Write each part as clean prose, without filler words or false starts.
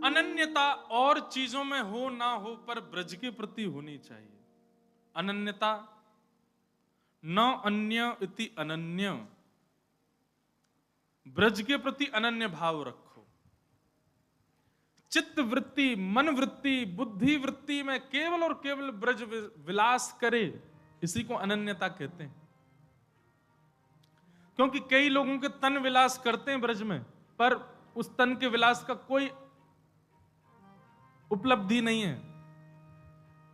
अनन्यता और चीजों में हो ना हो पर ब्रज के प्रति होनी चाहिए। अनन्यता, न अन्य इति अनन्य, ब्रज के प्रति अनन्य भाव रखो। चित्त वृत्ति, मन वृत्ति, बुद्धि वृत्ति में केवल और केवल ब्रज विलास करे, इसी को अनन्यता कहते हैं। क्योंकि कई लोगों के तन विलास करते हैं ब्रज में, पर उस तन के विलास का कोई उपलब्धि नहीं है।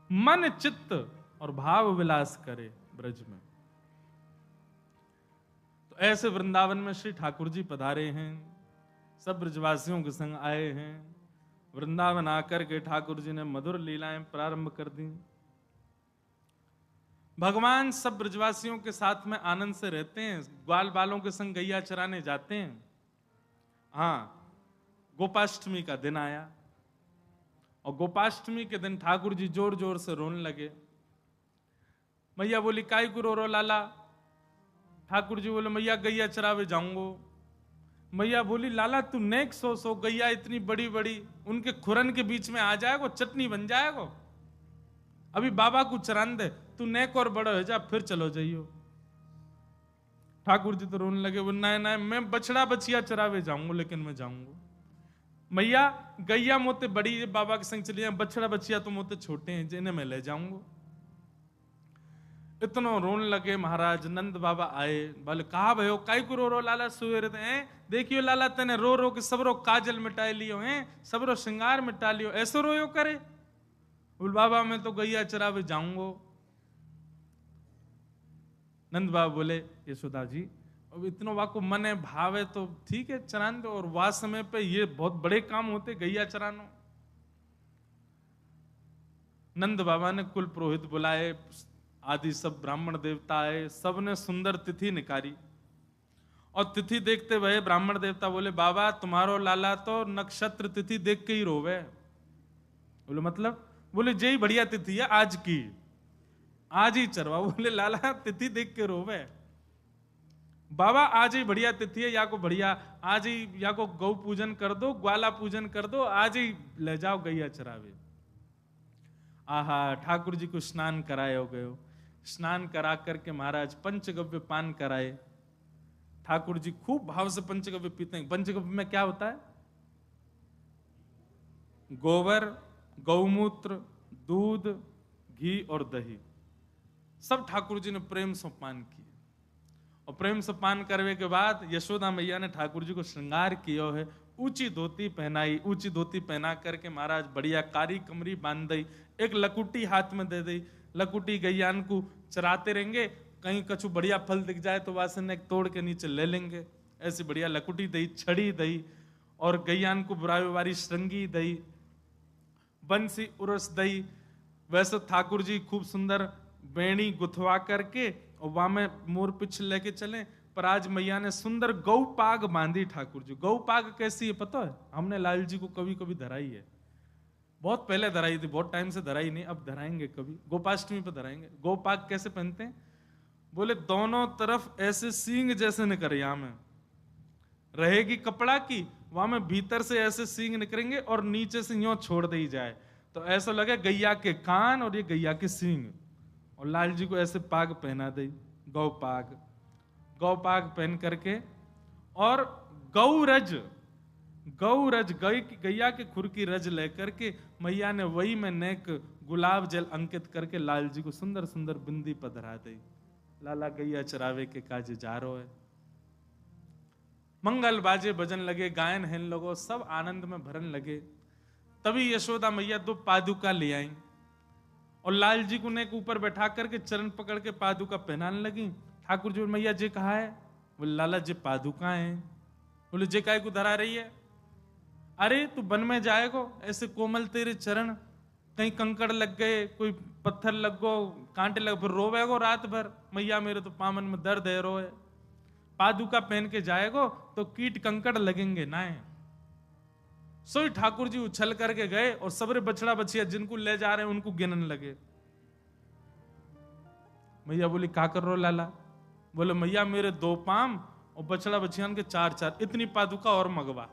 मन, चित्त और भाव विलास करे ब्रज में। तो ऐसे वृंदावन में श्री ठाकुर जी पधारे हैं, सब ब्रजवासियों के संग आए हैं। वृंदावन आकर के ठाकुर जी ने मधुर लीलाएं प्रारंभ कर दी। भगवान सब ब्रजवासियों के साथ में आनंद से रहते हैं, ग्वाल बालों के संग गैया चराने जाते हैं। हाँ, गोपाष्टमी का दिन आया और गोपाष्टमी के दिन ठाकुर जी जोर जोर से रोने लगे। मैया बोली, काय को रो रो लाला? ठाकुर जी बोले, मैया गैया चरावे जाऊंगो। मैया बोली, लाला तू नेक सो गैया इतनी बड़ी बड़ी, उनके खुरन के बीच में आ जाएगो, चटनी बन जाएगो। अभी बाबा को चरान दे, तू नेक और बड़ा हो जा, फिर चलो जाइयो। ठाकुर जी तो रोने लगे, वो ना ना मैं बछड़ा बछिया चरावे जाऊंगा, लेकिन मैं जाऊंगा। मैया गैया मोते बड़ी बाबा के संग चली जाए, बछड़ा बछिया तो मोते छोटे हैं, जिन्हें मैं ले जाऊंगा। इतना रोने लगे महाराज। नंद बाबा आए, बोले कहा भयो काई को रो रो लाला सुवेर हैं? देखियो लाला तेने रो रो के सबरो काजल मिटाई लियो हैं, सबरो श्रृंगार मिटा लियो, ऐसो रोयो करे? बोल बाबा मैं तो गैया चरावे जाऊंगो। नंद बाबा बोले, यशोदा जी अब इतनो वाको मन है भाव है तो ठीक है चरान दो, और वाह समय पे ये बहुत बड़े काम होते गैया चरानो। नंद बाबा ने कुल पुरोहित बुलाए, आदि सब ब्राह्मण देवता आए, सबने सुंदर तिथि निकाली। और तिथि देखते हुए ब्राह्मण देवता बोले, बाबा तुम्हारो लाला तो नक्षत्र तिथि देख के ही रोवे। बोले मतलब? बोले जय बढ़िया तिथि है आज की, आज ही चरवा। बोले लाला तिथि देख के रोवे? बाबा आज ही बढ़िया तिथि है, या को बढ़िया आज ही या को गौ पूजन कर दो, ग्वाला पूजन कर दो, आज ही ले जाओ गैया चरावे। आहा, ठाकुर जी को स्नान कराए हो गए। स्नान करा करके महाराज पंचगव्य पान कराए। ठाकुर जी खूब भाव से पंचगव्य पीते हैं। पंचगव्य में क्या होता है? गोबर, गौमूत्र, दूध, घी और दही, सब ठाकुर जी ने प्रेम से पान किए। और प्रेम से पान करने के बाद यशोदा मैया ने ठाकुर जी को श्रृंगार किया है। ऊंची धोती पहनाई, ऊंची धोती पहना करके महाराज बढ़िया कारी कमरी बांध दी, एक लकुटी हाथ में दे दी। लकुटी गैयान को चराते रहेंगे, कहीं कछु बढ़िया फल दिख जाए तो वासन एक तोड़ के नीचे ले लेंगे। ऐसी बढ़िया लकुटी दई, छड़ी दई, और गैयान को बुराई श्रृंगी दई, बंसी उरस दई। वैसे ठाकुर जी खूब सुंदर बेणी गुथवा करके और वहां में मोर पिछ लेके चले। पर आज मैया ने सुंदर गौ पाग बांधी ठाकुर जी। गौ पाग कैसी है पता है? हमने लाल जी को कभी कभी धराई है, बहुत पहले धराई थी, बहुत टाइम से धराई नहीं, अब धराएंगे कभी, गोपाष्टमी पे धराएंगे। गौ पाग कैसे पहनते हैं? बोले दोनों तरफ ऐसे सींग जैसे निकरिया में रहेगी कपड़ा की, वहां में भीतर से ऐसे सींग निकलेंगे और नीचे से यूं छोड़ दी जाए तो ऐसा लगे गैया के कान और ये गैया के सींग। और लाल जी को ऐसे पाग पहना दी, गौ पाग। गौ पाग पहन करके और गौरज, गौरज गैया के खुर की रज लेकर के मैया ने वही में नेक गुलाब जल अंकित करके लाल जी को सुंदर सुंदर बिंदी पधरा दी। लाला गैया चरावे के काज जा रो है। मंगल बाजे बजन लगे, गायन हेन लोगो, सब आनंद में भरन लगे। तभी यशोदा मैया 2 पादुका ले आई और लाल जी को नेक ऊपर बैठा करके चरण पकड़ के पादुका पहनाने लगी। ठाकुर जी मैया जी कहा है? बोले लाला जी पादुका है। बोले जे काय को धरा रही है? अरे तू वन में जाएगो, ऐसे कोमल तेरे चरण, कहीं कंकड़ लग गए, कोई पत्थर लग गो, कांटे लग, फिर रोवेगो रात भर। मैया मेरे तो पामन में दर्द है, रोए। पादुका पहन के जाएगो तो कीट कंकड़ लगेंगे ना। सोई ठाकुर जी उछल करके गए और सबरे बछड़ा बछिया जिनको ले जा रहे हैं उनको गिनन लगे। मैया बोली का कर रो लाला? बोले मैया मेरे 2 पाम और बछड़ा बछियान के 4-4, इतनी पादुका और मगवा।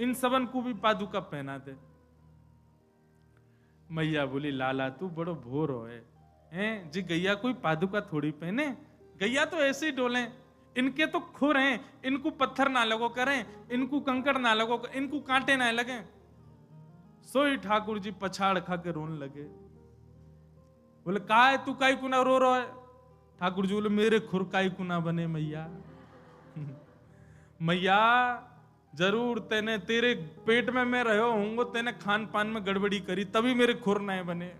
इन सबन को भी पादुका पहना दे। मैया बोली लाला तू बड़ो भोर होए हैं जी, गैया कोई पादुका थोड़ी पहने, गैया तो ऐसे ही डोले, इनके तो खुर हैं, इनको पत्थर ना लगो करें, इनको कंकड़ ना लगो, इनको कांटे ना लगे। सोई ठाकुर जी पछाड़ खा के रोने लगे। बोले का है तू काई कुना रो रहा है? ठाकुर जी बोले मेरे खुर काई कुना बने मैया। मैया जरूर तेने तेरे पेट में मैं रहो होंगे, तेने खान पान में गड़बड़ी करी तभी मेरे खुर नहीं बने।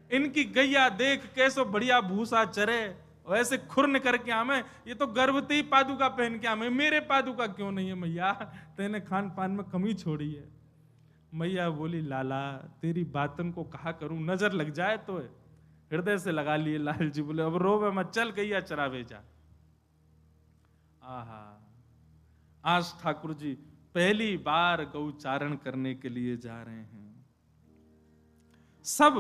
इनकी गैया देख कैसो बढ़िया भूसा चरे, वैसे खुरन करके आमे, ये तो गर्भवती पादुका पहन के आमे, मेरे पादुका क्यों नहीं है मैया? तेने खान पान में कमी छोड़ी है। मैया बोली लाला तेरी बातन को कहा करूं, नजर लग जाए तो है। हृदय से लगा लिए लाल जी। बोले अब रोवे मत, चल गैया चरावे जा। आहा, आज ठाकुर जी पहली बार गौचारण करने के लिए जा रहे हैं। सब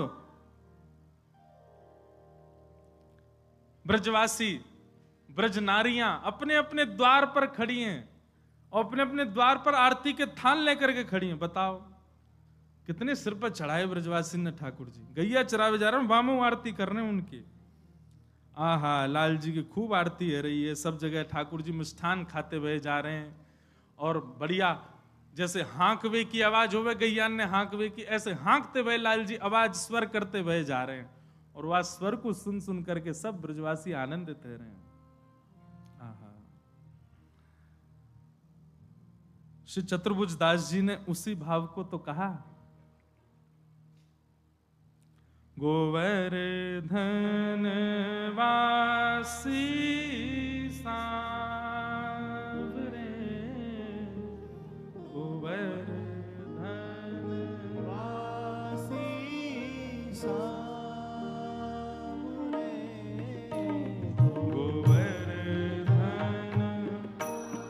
ब्रजवासी ब्रज नारियां अपने अपने द्वार पर खड़ी हैं और अपने अपने द्वार पर आरती के थान लेकर के खड़ी हैं। बताओ कितने सिर पर चढ़ाए ब्रजवासी ने ठाकुर जी। गैया चरावे जा रहे हैं, वामो आरती कर रहे हैं उनकी। आहा, लाल जी की खूब आरती हो रही है। सब जगह ठाकुर जी मिष्ठान खाते हुए जा रहे हैं और बढ़िया जैसे हाँकवे की आवाज होवे, गैयान ने हाँकवे की, ऐसे हाँकते हुए लाल जी आवाज स्वर करते हुए जा रहे हैं। और वह स्वर को सुन सुन करके सब ब्रजवासी आनंदित रह रहे हैं। आहा, श्री चतुर्भुज दास जी ने उसी भाव को तो कहा, गोवर्धन वासी सांवरे, गोवर्धन वासी सांवरे, गोवर्धन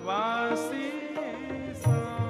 वासी सांवरे,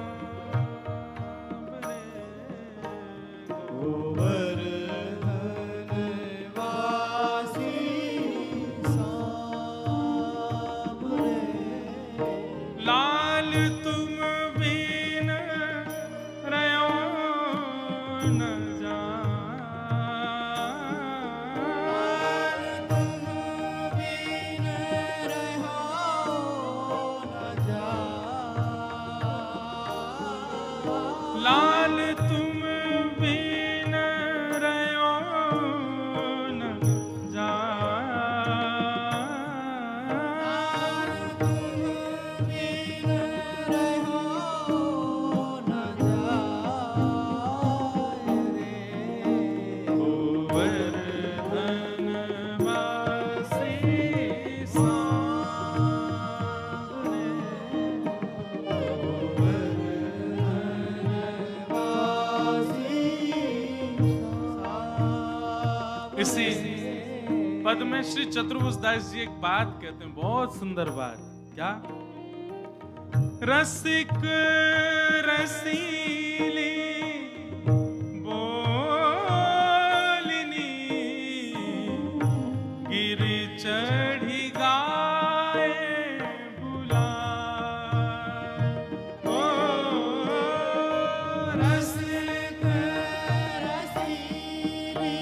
इसी पद में श्री चतुर्भुज दास जी एक बात कहते हैं, बहुत सुंदर बात। क्या? रसिक रसीली बोलनी गिर चढ़ी गाए बुलाए, ओ रसिक रसीली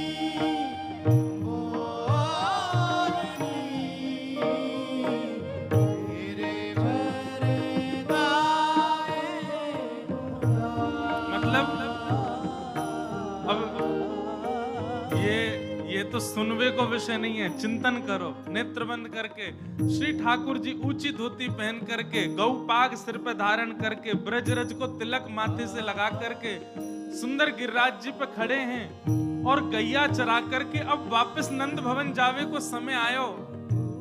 ये तो सुनवे को विषय नहीं है, चिंतन करो। नेत्र बंद करके श्री ठाकुर जी ऊंची धोती पहन करके, गौ पाग सिर पे धारण करके, ब्रजरज को तिलक माथे से लगा करके सुंदर गिरिराज जी पे खड़े हैं और गैया चरा करके अब वापस नंद भवन जावे को समय आयो।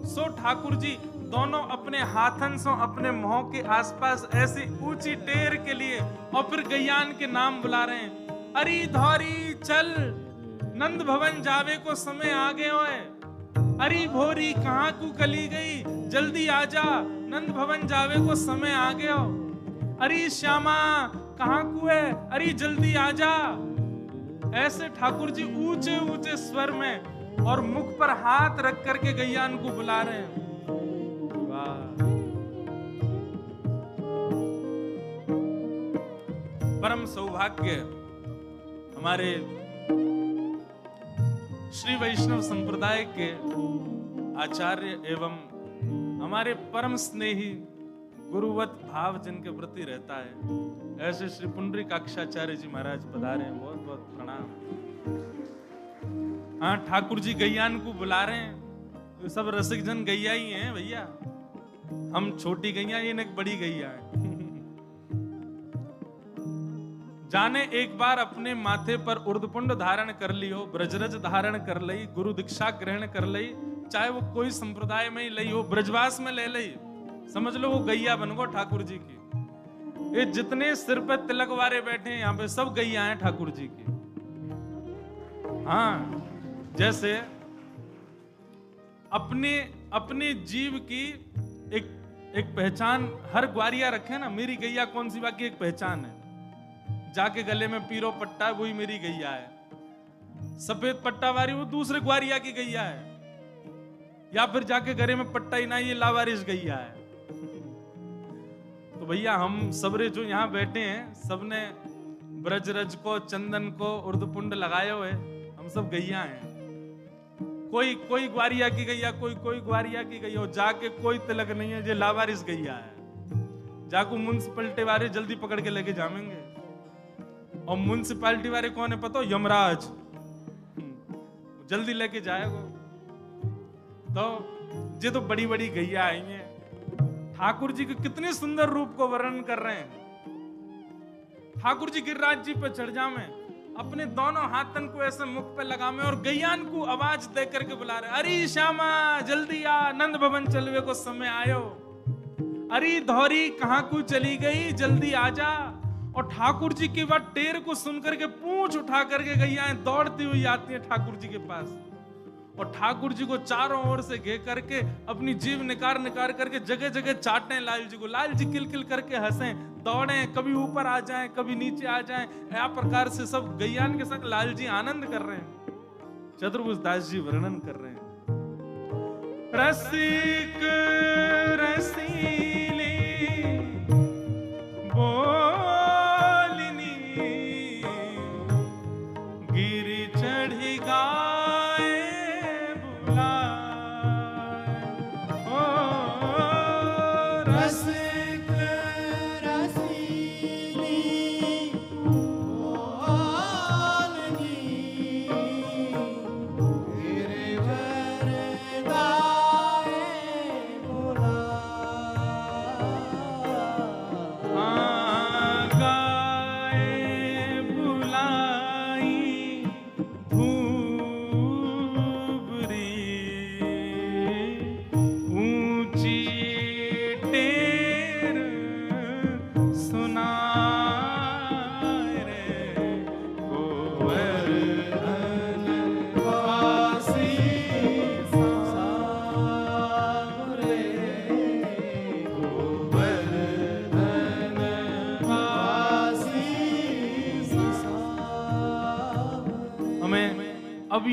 सो ठाकुर जी दोनों अपने हाथन से अपने मुंह के आसपास ऐसी ऊंची टेर के लिए और फिर गैयान के नाम बुला रहे हैं, अरे धौरी चल, नंद भवन जावे को समय आ गए होए। अरे भोरी कहाँ को कली गई, जल्दी आजा, नंद भवन जावे को समय आ गए हो। अरे श्यामा कहाँ को है, अरे जल्दी आजा। ऐसे ठाकुर जी ऊंचे ऊंचे स्वर में और मुख पर हाथ रख करके गैयान को बुला रहे हैं। वाह, परम सौभाग्य हमारे श्री वैष्णव संप्रदाय के आचार्य एवं हमारे परम स्नेही गुरुवत भाव जिनके प्रति रहता है, ऐसे श्री पुंडरीकाक्षाचार्य जी महाराज पधारे हैं। बहुत बहुत प्रणाम। हाँ, ठाकुर जी गैयान को बुला रहे हैं, तो सब रसिक जन गैया ही हैं भैया। हम छोटी गैया, ये एक बड़ी गैया है। जाने एक बार अपने माथे पर उर्दपुंड धारण कर लियो, ब्रजरज धारण कर लई, गुरु दीक्षा ग्रहण कर लई, चाहे वो कोई संप्रदाय में ही लई हो, ब्रजवास में ले लई, समझ लो वो गैया बन गो ठाकुर जी की। ये जितने सिर पे तिलक वारे बैठे हैं यहाँ पे सब गैया हैं ठाकुर जी की। हाँ, जैसे अपने जीव की एक पहचान हर ग्वारिया रखे ना, मेरी गैया कौन सी बाकी एक पहचान है। जाके गले में पीरो पट्टा, वही मेरी गैया है। सफेद पट्टा वारी वो दूसरे ग्वारिया की गैया है, या फिर जाके गले में पट्टा ही ना, ये लावारिस गैया है। तो भैया हम सबरे जो यहाँ बैठे हैं, सबने ब्रजरज को, चंदन को, उर्दपुंड लगाए हुए, हम सब गैया हैं। कोई ग्वारिया की गैया, कोई ग्वारिया की गैया हो, जाके कोई तिलक नहीं है, ये लावारिस गैया है। जाको म्युनिसिपैलिटी वाले जल्दी पकड़ के लेके जाएंगे। और म्युनिसिपैलिटी वाले कौन है पता हो? यमराज। जल्दी लेके जाएगा। तो ये तो बड़ी बड़ी गैया आई हैं। ठाकुर जी के कितने सुंदर रूप को वर्णन कर रहे हैं। ठाकुर जी गिरिराज जी पे चढ़ जामे, अपने दोनों हाथन को ऐसे मुख पे लगामे और गैयान को आवाज दे करके बुला रहे, अरे श्यामा जल्दी आ, नंद भवन चलवे को समय आयो। अरे धौरी कहाँ को चली गई, जल्दी आ जा। और ठाकुर जी की बात टेर को सुनकर के पूंछ उठा करके गैयाएं दौड़ती हुई आती हैं ठाकुर जी के पास, और ठाकुर जी को चारों ओर से घेर करके अपनी जीभ निकार निकार करके जगह जगह चाटें लाल जी को। लाल जी किल किल करके हंसें, दौड़ें, कभी ऊपर आ जाएं, कभी नीचे आ जाएं। या प्रकार से सब गैयान के संग लाल जी आनंद कर रहे हैं। चतुर्भुज दास जी वर्णन कर रहे हैं, रसिक रसीले बोलनी गिर चढ़ी गाए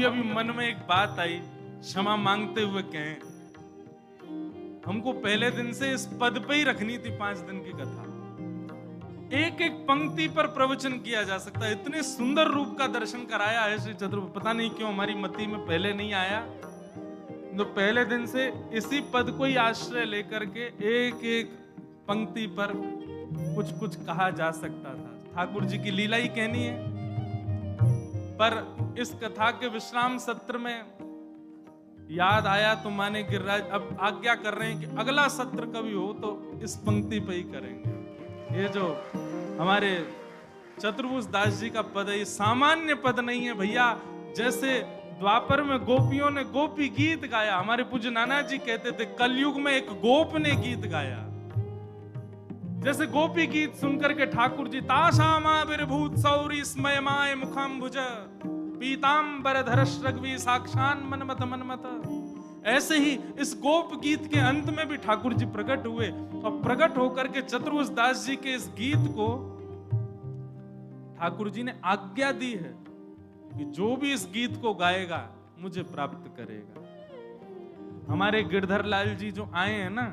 अभी मन में एक बात आई, क्षमा मांगते हुए कहें, हमको पहले दिन से इस पद पे ही रखनी थी 5 दिन की कथा। एक एक पंक्ति पर प्रवचन किया जा सकता है। इतने सुंदर रूप का दर्शन कराया है श्री चतुर्भुज, पता नहीं क्यों हमारी मति में पहले नहीं आया। तो पहले दिन से इसी पद को ही आश्रय लेकर के एक एक पंक्ति पर कुछ कुछ कहा जा सकता था। ठाकुर जी की लीला ही कहनी है। पर इस कथा के विश्राम सत्र में याद आया तो माने गिरिराज अब आज्ञा कर रहे हैं कि अगला सत्र कभी हो तो इस पंक्ति पे ही करेंगे। ये जो हमारे चतुर्भुज दास जी का पद है, ये सामान्य पद नहीं है भैया। जैसे द्वापर में गोपियों ने गोपी गीत गाया, हमारे पूज्य नाना जी कहते थे कलयुग में एक गोप ने गीत गाया। जैसे गोपी गीत सुनकर के ठाकुर जी ताशामाविर्भूत सौरी स्मयमाय मुखाम्बुज पीतांबर धरश्रग्वी साक्षान मनमत मनमत, ऐसे ही इस गोप गीत के अंत में भी ठाकुर जी प्रकट हुए और प्रकट होकर के चतुर्भुज दास जी के इस गीत को ठाकुर जी ने आज्ञा दी है कि जो भी इस गीत को गाएगा मुझे प्राप्त करेगा। हमारे गिरधर लाल जी जो आए हैं ना,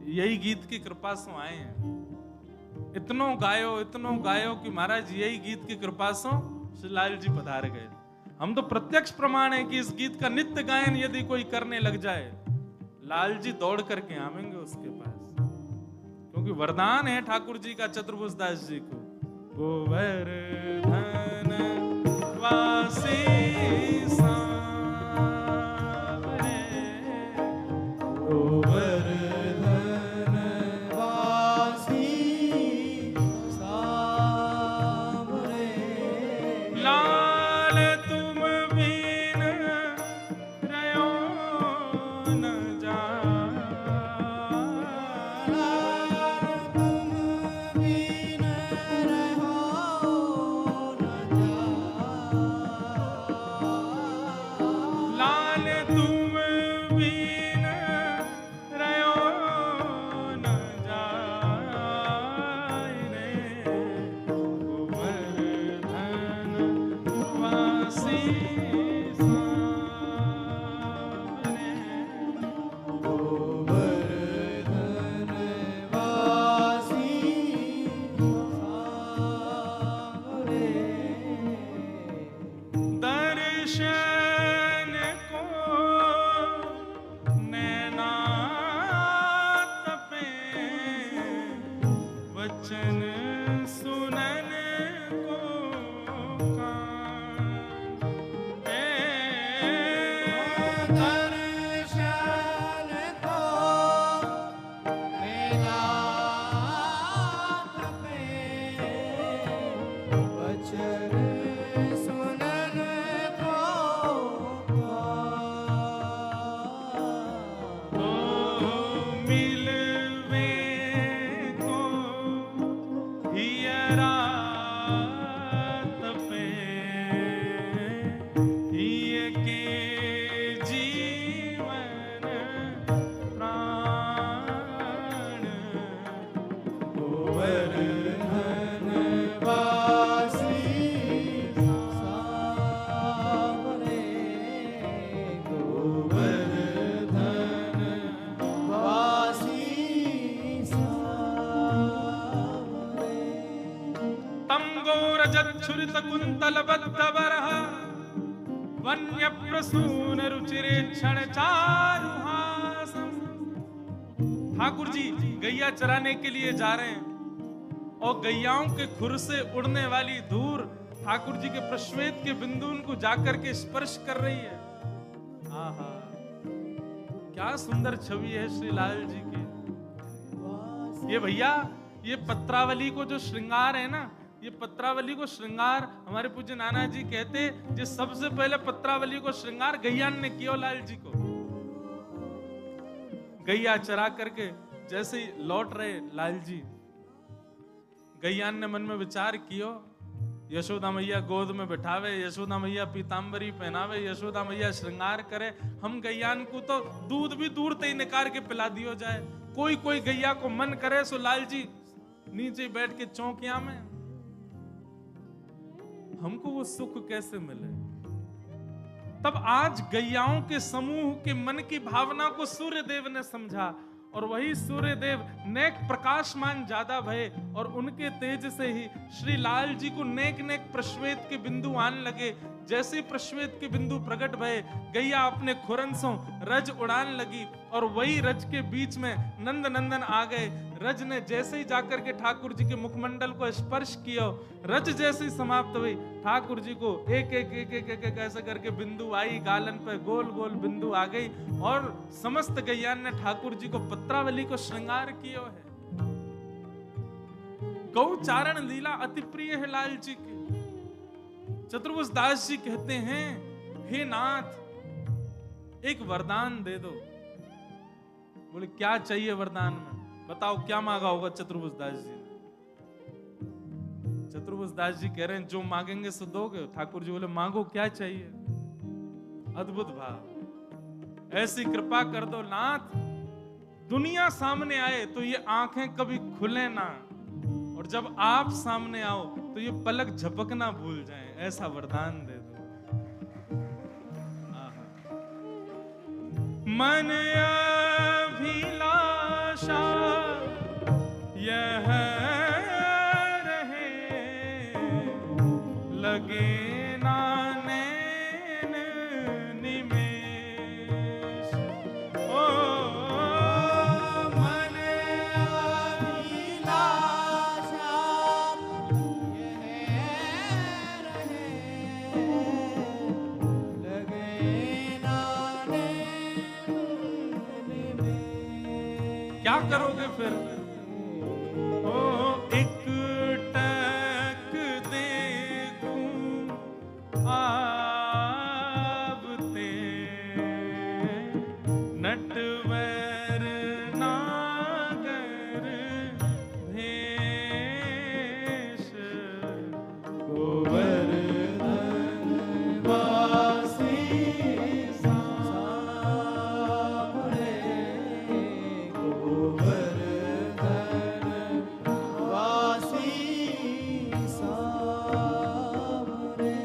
यही गीत की कृपा से आए हैं। इतनो गायो कि महाराज यही गीत की कृपा से श्री लाल जी पधार गए। हम तो प्रत्यक्ष प्रमाण है कि इस गीत का नित्य गायन यदि कोई करने लग जाए, लाल जी दौड़ करके आवेंगे उसके पास, क्योंकि वरदान है ठाकुर जी का चतुर्भुज दास जी को, गोवर्धन वासी सांवरे, गोवर्धन वासी सांवरे, लाल तुम बिन रयो न छुरित कुंतल बद्धवरः वन्य प्रसून रुचिरे क्षण चारुहासम। ठाकुर जी गैया चराने के लिए जा रहे हैं और गैयाओं के खुर से उड़ने वाली धूल ठाकुर जी के प्रश्वेत के बिंदु उनको जाकर के स्पर्श कर रही है। आहा, क्या सुंदर छवि है श्री लाल जी की। ये भैया, ये पत्रावली को जो श्रृंगार है ना, ये पत्रावली को श्रृंगार हमारे पूज्य नाना जी कहते, जो सबसे पहले पत्रावली को श्रृंगार गैयान ने किया लाल जी को। गैया चरा करके जैसे ही लौट रहे लाल जी, गैयान ने मन में विचार कियो, यशोदा मैया गोद में बैठावे, यशोदा मैया पीतांबरी पहनावे, यशोदा मैया श्रृंगार करे, हम गैयान को तो दूध भी दूर तक निकाल के पिला दियो जाए। कोई कोई गैया को मन करे सो लाल जी नीचे बैठ के चौकिया में, हमको वो सुख कैसे मिले। तब आज गैयाओं के समूह के मन की भावना को सूर्य देव ने समझा और वही सूर्य देव नेक प्रकाशमान ज्यादा भये और उनके तेज से ही श्री लाल जी को नेक नेक प्रश्वेत के बिंदु आने लगे। जैसे प्रश्वेत के बिंदु प्रकट भये, गैया अपने खुरंसों रज उड़ान लगी और वही रज के बीच में नंद नंदन आ गए। रज ने जैसे ही जाकर के ठाकुर जी के मुखमंडल को स्पर्श किया, रज जैसे ही समाप्त हुई, ठाकुर जी को एक एक एक एक एक ऐसे करके बिंदु आई, गालन पे गोल गोल बिंदु आ गई और समस्त गैयान ने ठाकुर जी को पत्रावली को श्रृंगार किया है। गौचारण लीला अति प्रिय है लाल जी की। चतुर्भुज दास जी कहते हैं, हे नाथ एक वरदान दे दो। बोले क्या चाहिए वरदान में, बताओ क्या मांगा होगा चतुर्भुज दास जी ने। चतुर्भुज दास जी कह रहे हैं जो मांगेंगे सो दोगे। ठाकुर जी बोले मांगो क्या चाहिए। अद्भुत भाव, ऐसी कृपा कर दो नाथ, दुनिया सामने आए तो ये आंखें कभी खुले ना, और जब आप सामने आओ तो ये पलक झपकना भूल जाएं, ऐसा वरदान दे दो। मन अभिलाषा यह लगे ना नैन निमेष। ओ मन अभिलाषा यह रहे, लगे ना नैन में। क्या करोगे फिर? ओ एक टक देखूं आवते, नटवर नागर भेष। गोवर्धन वासी सामरे, गोवर्धन वासी सामरे।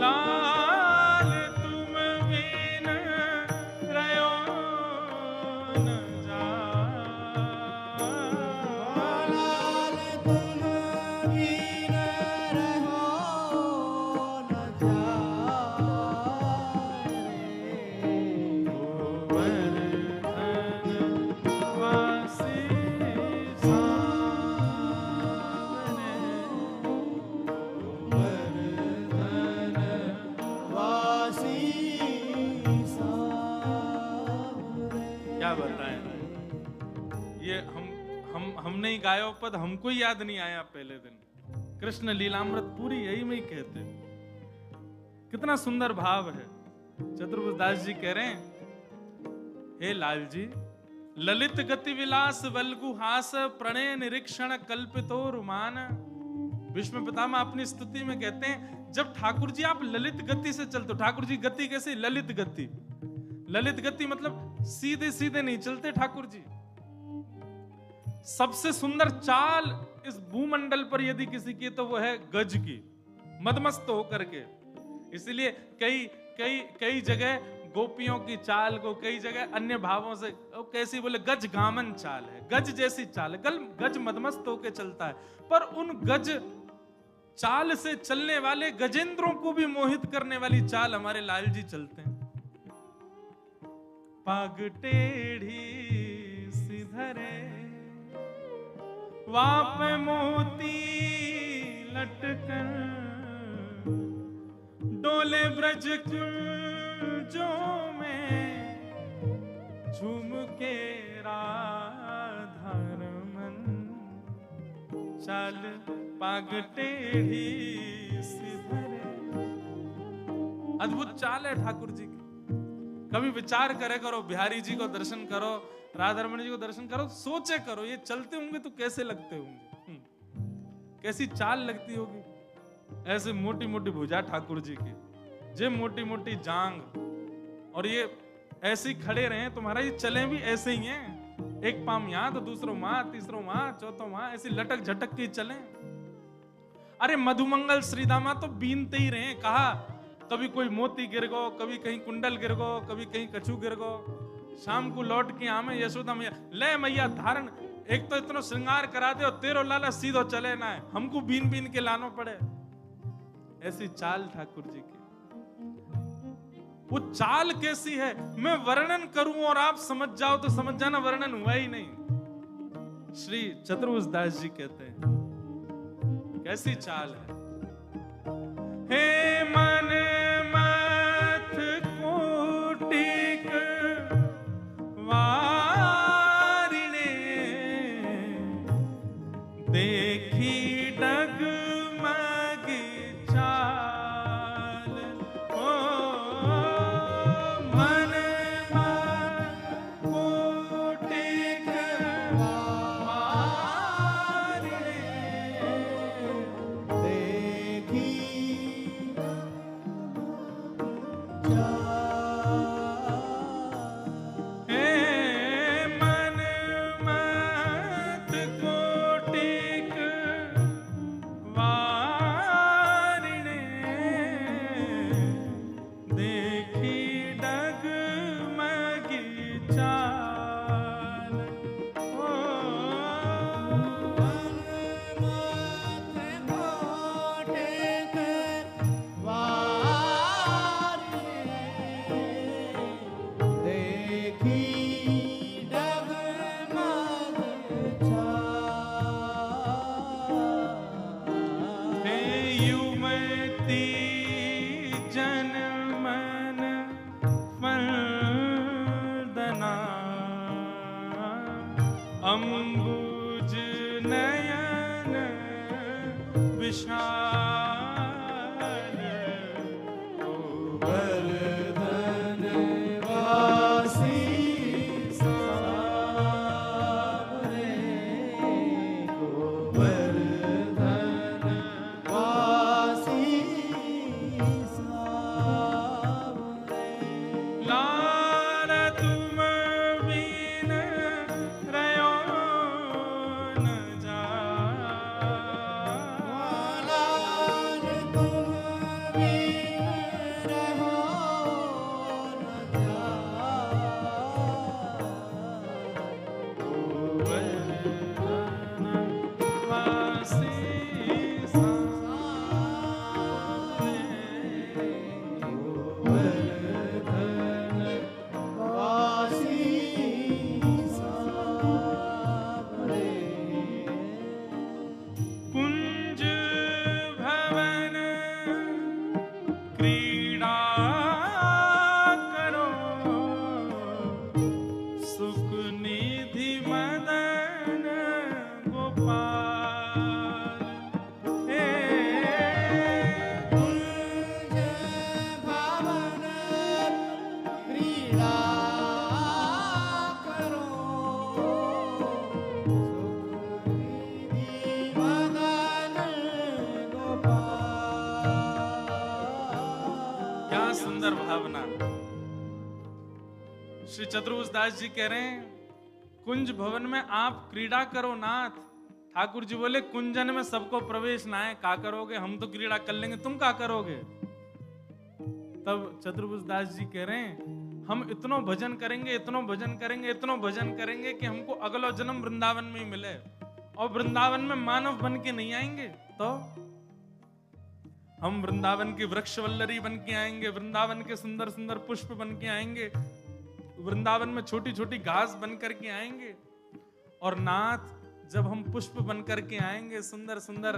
लाल तुम बिन रयो न जाय। लाल तुम बिन रहो न जाए। गोवर्धन वासी सामने। गोवर्धन वासी सामरे। क्या बताएं, ये हम नहीं गायो पद, हमको ही याद नहीं आया पहले दिन। कृष्ण लीलामृत पूरी यही में ही कहते। कितना सुंदर भाव है। चतुर्भुज दास जी कह रहे हैं, हे लाल जी, ललित गति विलास वल्गुहास प्रणय निरीक्षण कल्पितो रुमान। भीष्म पितामह अपनी स्तुति में कहते हैं, जब ठाकुर जी आप ललित गति से चलते हो। ठाकुर जी गति कैसे? ललित गति। ललित गति मतलब सीधे सीधे नहीं चलते ठाकुर जी। सबसे सुंदर चाल इस भूमंडल पर यदि किसी की तो वो है गज की, मदमस्त होकर के। इसलिए कई कई कई जगह गोपियों की चाल को कई जगह अन्य भावों से कैसी बोले, गज गामन चाल है, गज जैसी चाल है। गज मदमस्त होकर चलता है, पर उन गज चाल से चलने वाले गजेंद्रों को भी मोहित करने वाली चाल हमारे लाल जी चलते हैं। पाग टेढ़ी सिधरे, वाप मोती लटकन, डोले ब्रज कुंजों में झूम के राधा रमन। चाल पाग टेढ़ी सिधरे। अद्भुत चाल है ठाकुर जी की। कभी विचार करे करो, बिहारी जी को दर्शन करो, राधा रमन जी को दर्शन करो, सोचे करो ये चलते होंगे तो कैसे लगते होंगे, कैसी चाल लगती होगी। ऐसे मोटी मोटी भुजा ठाकुर जी की, जे मोटी मोटी जांग, और ये ऐसे ही खड़े रहे तुम्हारा, ये चले भी ऐसे ही हैं। एक पाम यहां तो दूसरो वहां, तीसरो वहां, चौथो वहां, ऐसी लटक झटक के चले। अरे मधुमंगल श्रीदामा तो बीनते ही रहे। कहा कभी कोई मोती गिर गो, कभी कहीं कुंडल गिर गो, कभी कहीं कछू गिर गो। शाम को लौट के आमे यशोदा मैया, ले मैया धारण, एक तो इतना श्रृंगार करा दे और तेरो लाला सीधो चले ना है, हमको बीन बीन के लानो पड़े। ऐसी चाल ठाकुर जी की। वो चाल कैसी है मैं वर्णन करूं और आप समझ जाओ तो समझ जाना, वर्णन हुआ ही नहीं। श्री चतुर्भुज दास जी कहते हैं, कैसी चाल है। हे मन मथ कोटिक वारिणे, देखी डगमग चाल। ओ मन मथ कोटिक वारिणे, युमति जन मन फलदना अम्बुज नयन विशाल गोवर्धन वासी सावरे गोवर्धन वासी सावरे लाल तुम बिन रयो न लाल तुम बिन रहो न वासी गोवर्धन वासी सावरे कुंज भवन क्रीड़ा करो सुख निधि मदन गोपाल हे कुंज भवन क्रीड़ा करो सुख निधि मदन गोपाल। क्या सुंदर भावना। श्री चतुर्भुज दास जी कह रहे हैं कुंज भवन में आप क्रीड़ा करो नाथ। ठाकुर जी बोले कुंजन में सबको प्रवेश ना है, का करोगे, हम तो क्रीड़ा कर लेंगे, तुम का करोगे। तब चतुर्भुज दास जी कह रहे हैं हम इतनो भजन करेंगे, इतनो भजन करेंगे, इतनो भजन करेंगे कि हमको अगला जन्म वृंदावन में ही मिले, और वृंदावन में मानव बन के नहीं आएंगे तो हम वृंदावन की वृक्ष वल्लरी बन के आएंगे, वृंदावन के सुंदर सुंदर पुष्प बन के आएंगे, वृंदावन में छोटी छोटी घास बन करके आएंगे। और नाथ जब हम पुष्प बन करके आएंगे, सुंदर सुंदर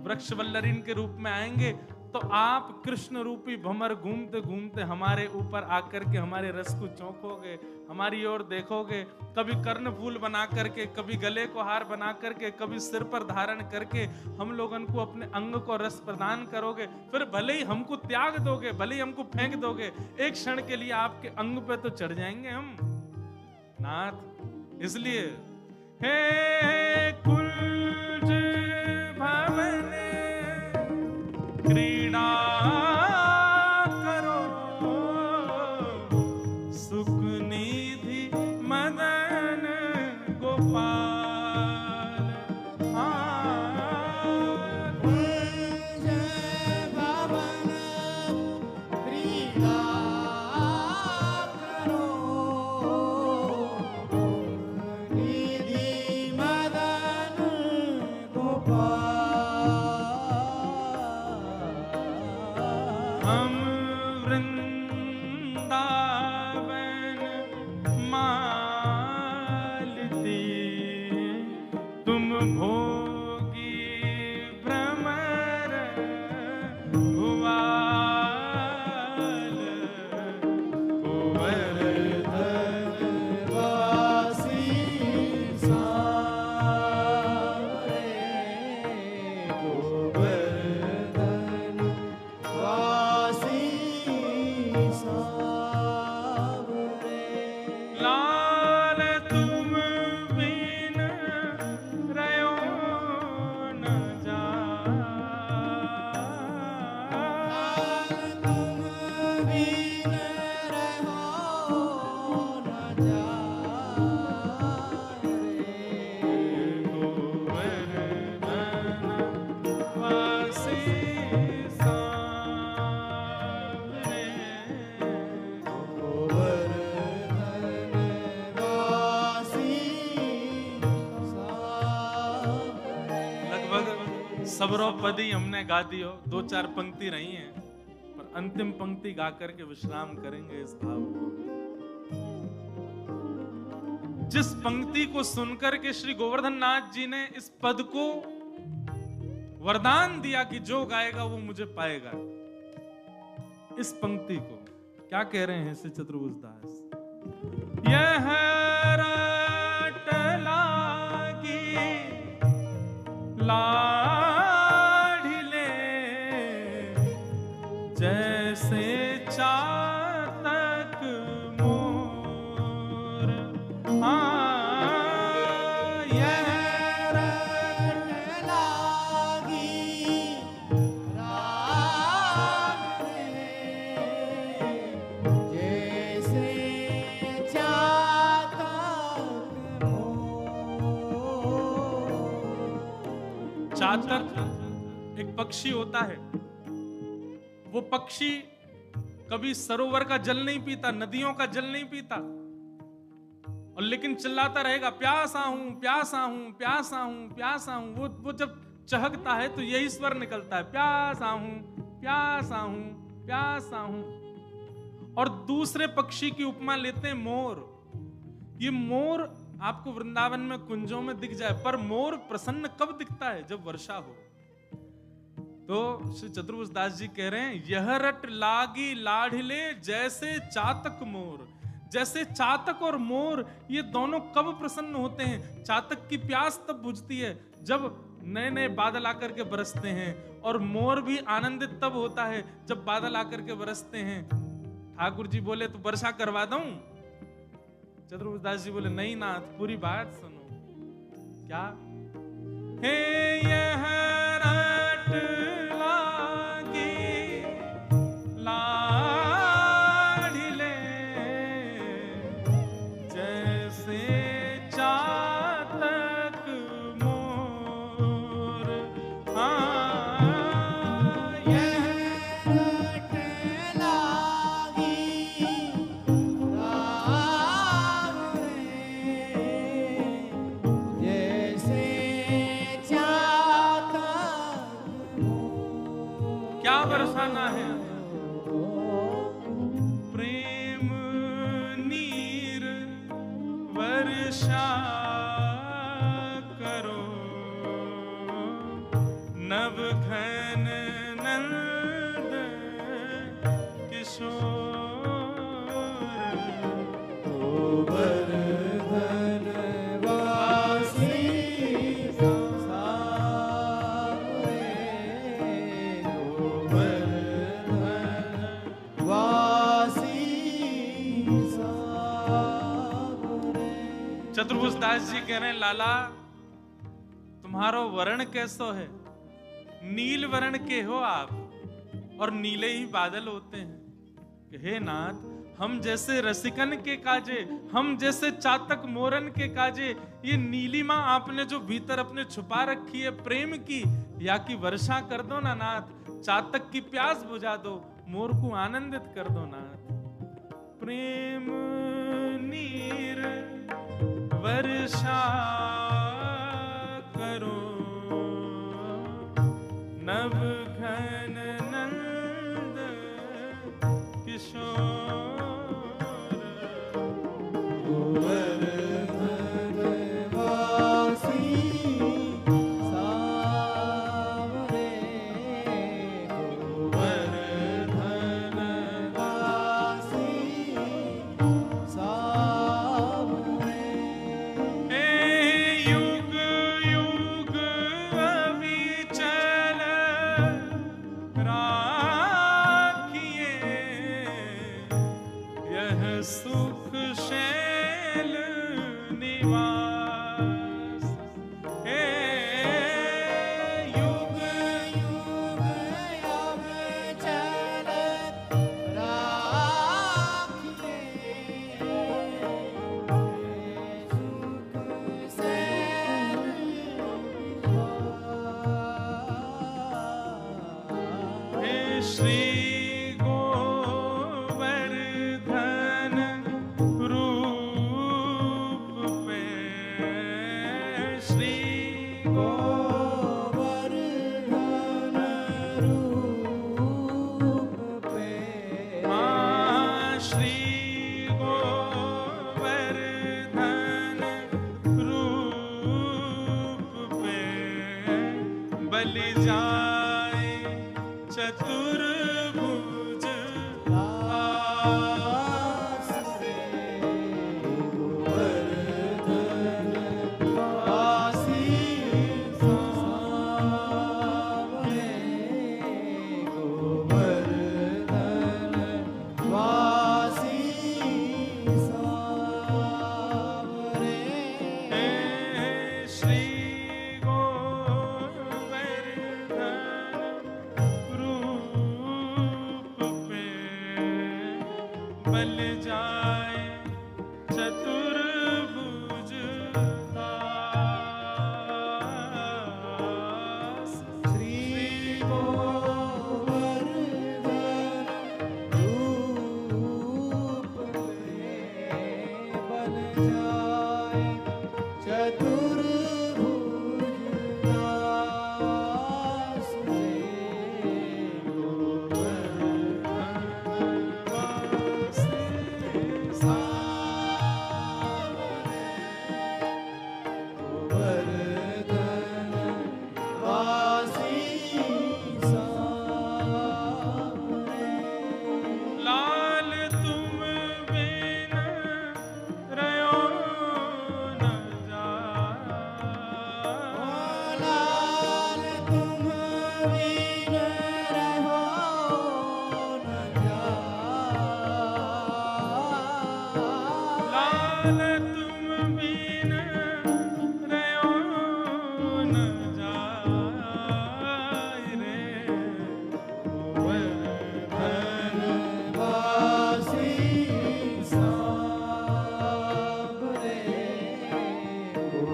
वृक्ष वल्लरीन के रूप में आएंगे, तो आप कृष्ण रूपी भंवर घूमते घूमते हमारे ऊपर आकर के हमारे रस को चौंकोगे, हमारी ओर देखोगे, कभी कर्ण फूल बना करके, कभी गले को हार बना करके, कभी सिर पर धारण करके हम लोगन को अपने अंग को रस प्रदान करोगे। फिर भले ही हमको त्याग दोगे, भले ही हमको फेंक दोगे, एक क्षण के लिए आपके अंग पे तो चढ़ जाएंगे हम नाथ। इसलिए हे कुंज भवन क्रीड़ा करो सुख निधि मदन गोपाल। कुंज भवन क्रीड़ा करो निधि मदन गोपाल। हम वृंदावन मालती तुम भोगी भ्रमर भुवाल। गोवर्धन वासी सावरे गोवर्धन वासी सावरे। लाल तुम बिन रयो न लाल तुम बिन रहो न जाए गोवर्धन वासी सावरे। गोवर्धन वासी सावरे। लगभग सबरो पदी हमने गा दियो, 2-4 पंक्ति रही हैं, पर अंतिम पंक्ति गा करके विश्राम करेंगे इस भाव को। जिस पंक्ति को सुनकर के श्री गोवर्धन नाथ जी ने इस पद को वरदान दिया कि जो गाएगा वो मुझे पाएगा। इस पंक्ति को क्या कह रहे हैं श्री चतुर्भुज दास? यह रट लागी लाढ़िले जैसे चातक मोर। यह रट लागी राग रे, जैसे चातक मोर। चातक एक पक्षी होता है। वो पक्षी कभी सरोवर का जल नहीं पीता, नदियों का जल नहीं पीता, और लेकिन चिल्लाता रहेगा प्यासा हूं प्यासा हूं प्यासा हूं प्यासा हूं। वो जब चहकता है तो यही स्वर निकलता है, प्यासा हूं प्यासा हूं प्यासा हूं। और दूसरे पक्षी की उपमा लेते हैं मोर। ये मोर आपको वृंदावन में कुंजों में दिख जाए, पर मोर प्रसन्न कब दिखता है? जब वर्षा हो। तो श्री चतुर्भुज दास जी कह रहे हैं यह रट लागी लाढ़िले जैसे चातक मोर। जैसे चातक और मोर ये दोनों कब प्रसन्न होते हैं? चातक की प्यास तब बुझती है जब नए नए बादल आकर के बरसते हैं, और मोर भी आनंदित तब होता है जब बादल आकर के बरसते हैं। ठाकुर जी बोले तो वर्षा करवा दूं? चतुर्भुज दास जी बोले नहीं नाथ, पूरी बात सुनो। क्या? हे यह रट लागी लाढ़िले जैसे चातक मोर। यह रट लागी राग रे, जैसे चातक मोर। क्या बरसाना है? प्रेम नीर वर्षा करो, नव घन नंद किशोर। गोवर्धन वासी सावरे, गोवर्धन वासी सावरे। चतुर्भुज दास जी कह रहे हैं लाला तुम्हारो वर्ण कैसो है? नील वर्ण के हो आप, और नीले ही बादल होते हैं। कि हे नाथ, हम जैसे रसिकन के काजे, हम जैसे चातक मोरन के काजे, ये नीलिमा आपने जो भीतर अपने छुपा रखी है प्रेम की, या की वर्षा कर दो ना नाथ। चातक की प्यास बुझा दो, मोर को आनंदित कर दो नाथ। प्रेम नीर वर्षा करो, नव घन नंद किशोर। गोवर्धन वासी सावरे, गोवर्धन वासी सावरे। हे युग युग अविचल राखिए, यह सुख शैल निवास। हे युग युग अविचल राखिए, सुख सैल निवास। हे श्री गोवर्धन रूप पे, श्री गोवर्धन रूप पे, श्री गोवर्धन रूप पे बलि जा चतुर्भुज दास रे गोवर्धन वासी सांवरे गोवर्धन वासी सांवरे हे श्री गोवर्धन रूप पे बल जाए चतुर्भुज दास श्री गोवर्धन रूप में बल जाए चतुर्भुज दास रे गोवर्धन वासी सांवरे लाल तुम बिन रयो न जाए लाल तुम बिन रहो न जाए लाल तुम बिन रयो न जाए रे गोवर्धन वासी सांवरे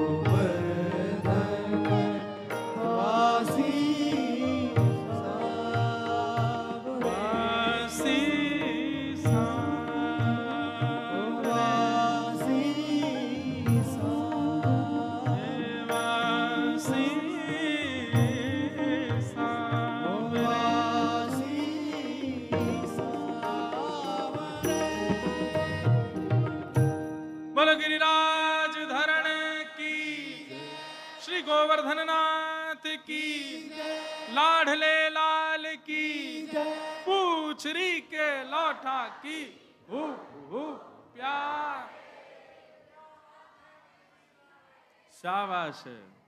गोवर्धन वासी सांवरे वासी सांवरे वासी सांवरे वासी सांवरे वासी सांवरे बोलो गिरिराज धरण की श्री गोवर्धन नाथ की लाडले लाल की पूछरी के लौटा की प्यार शाबाश है।